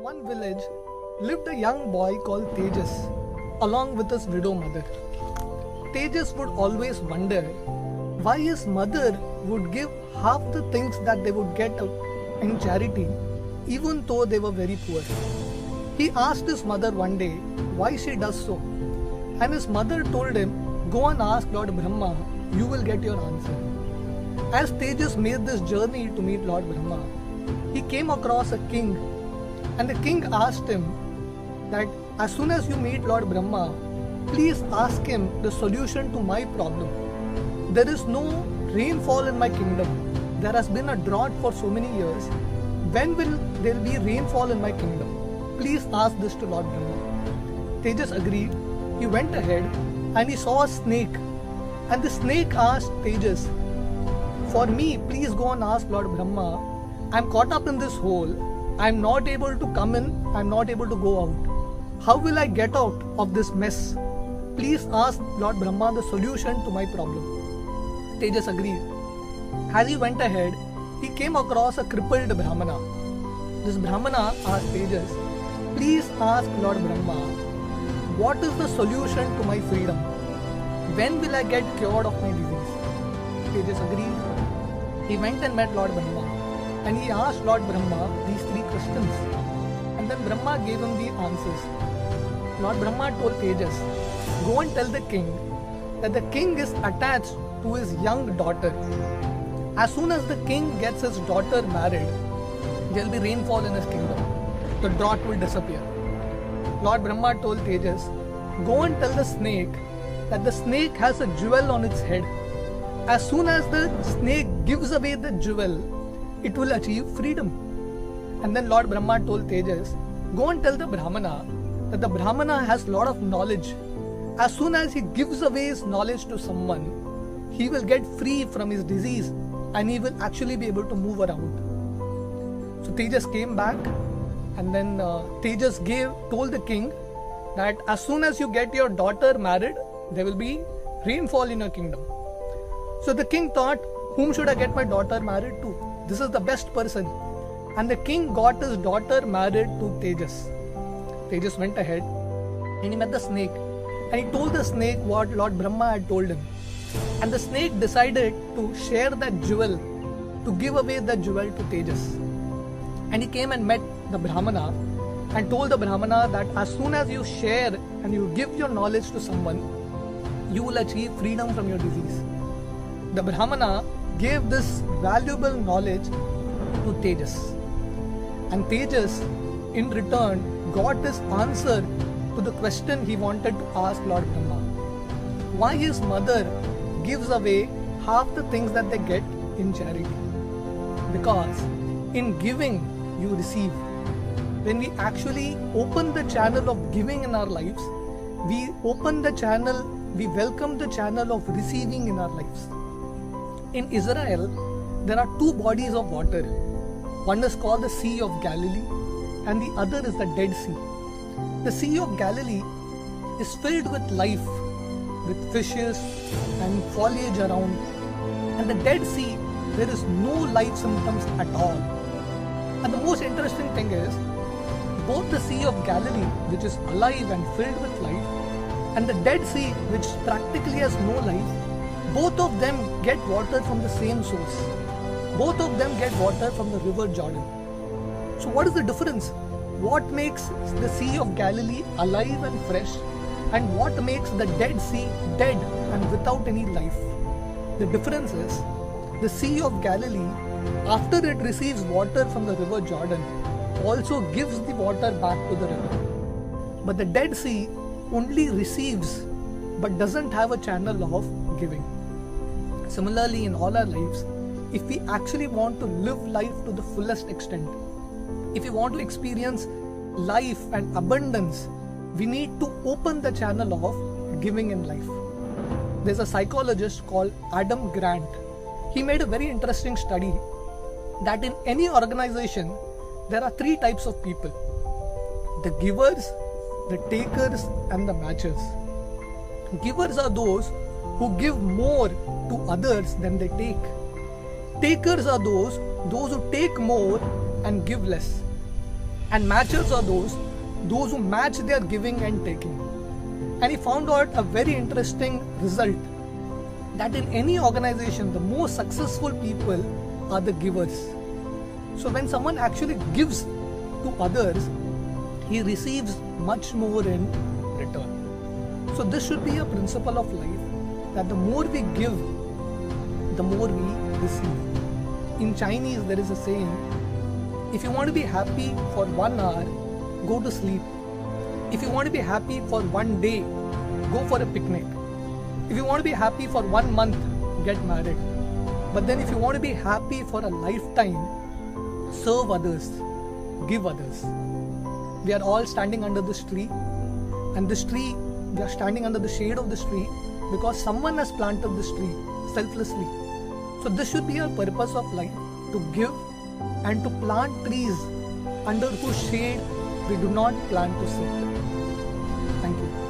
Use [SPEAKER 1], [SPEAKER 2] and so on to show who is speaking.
[SPEAKER 1] one village lived a young boy called Tejas along with his widow mother. Tejas would always wonder why his mother would give half the things that they would get in charity even though they were very poor. He asked his mother one day why she does so, and his mother told him, "Go and ask Lord Brahma, you will get your answer." As Tejas made this journey to meet Lord Brahma, he came across a king, and the king asked him that as soon as you meet Lord Brahma, please ask him the solution to my problem. There is no rainfall in my kingdom. There has been a drought for so many years. When will there be rainfall in my kingdom? Please ask this to Lord Brahma. Tejas agreed. He went ahead and he saw a snake. And the snake asked Tejas, "For me, please go and ask Lord Brahma. I'm caught up in this hole. I'm not able to come in. I'm not able to go out. How will I get out of this mess? Please ask Lord Brahma the solution to my problem." Tejas agreed. As he went ahead, he came across a crippled Brahmana. This Brahmana asked Tejas, "Please ask Lord Brahma, what is the solution to my freedom? When will I get cured of my disease?" Tejas agreed. He went and met Lord Brahma, and he asked Lord Brahma these three questions. And then Brahma gave him the answers. Lord Brahma told Tejas, "Go and tell the king that the king is attached to his young daughter. As soon as the king gets his daughter married, there will be rainfall in his kingdom. The drought will disappear." Lord Brahma told Tejas, "Go and tell the snake that the snake has a jewel on its head. As soon as the snake gives away the jewel, it will achieve freedom." And then Lord Brahma told Tejas, "Go and tell the Brahmana that the Brahmana has lot of knowledge. As soon as he gives away his knowledge to someone, he will get free from his disease and he will actually be able to move around." So Tejas came back, and then Tejas told the king that as soon as you get your daughter married, there will be rainfall in your kingdom. So the king thought, whom should I get my daughter married to? This is the best person. And the king got his daughter married to Tejas. Tejas went ahead and he met the snake, and he told the snake what Lord Brahma had told him. And the snake decided to share that jewel, to give away that jewel to Tejas. And he came and met the Brahmana and told the Brahmana that as soon as you share and you give your knowledge to someone, you will achieve freedom from your disease. The Brahmana gave this valuable knowledge to Tejas. And Tejas, in return, got his answer to the question he wanted to ask Lord Brahma. Why his mother gives away half the things that they get in charity? Because in giving, you receive. When we actually open the channel of giving in our lives, we welcome the channel of receiving in our lives. In Israel, there are two bodies of water. One is called the Sea of Galilee, and the other is the Dead Sea. The Sea of Galilee is filled with life, with fishes and foliage around. And the Dead Sea, there is no life symptoms at all. And the most interesting thing is, both the Sea of Galilee, which is alive and filled with life, and the Dead Sea, which practically has no life, both of them get water from the same source. Both of them get water from the river Jordan. So what is the difference? What makes the Sea of Galilee alive and fresh, and what makes the Dead Sea dead and without any life? The difference is, the Sea of Galilee, after it receives water from the river Jordan, also gives the water back to the river. But the Dead Sea only receives but doesn't have a channel of giving. Similarly, in all our lives, if we actually want to live life to the fullest extent, if we want to experience life and abundance, we need to open the channel of giving in life. There's a psychologist called Adam Grant. He made a very interesting study that in any organization, there are three types of people: the givers, the takers, and the matchers. Givers are those who give more to others than they take. Takers are those who take more and give less. And matchers are those who match their giving and taking. And he found out a very interesting result, that in any organization, the most successful people are the givers. So when someone actually gives to others, he receives much more in return. So this should be a principle of life, that the more we give, the more we receive. In Chinese, there is a saying, if you want to be happy for 1 hour, go to sleep. If you want to be happy for 1 day, go for a picnic. If you want to be happy for 1 month, get married. But then if you want to be happy for a lifetime, serve others, give others. We are all standing under this tree, and this tree, we are standing under the shade of this tree because someone has planted this tree selflessly. So this should be our purpose of life, to give and to plant trees under whose shade we do not plan to sit. Thank you.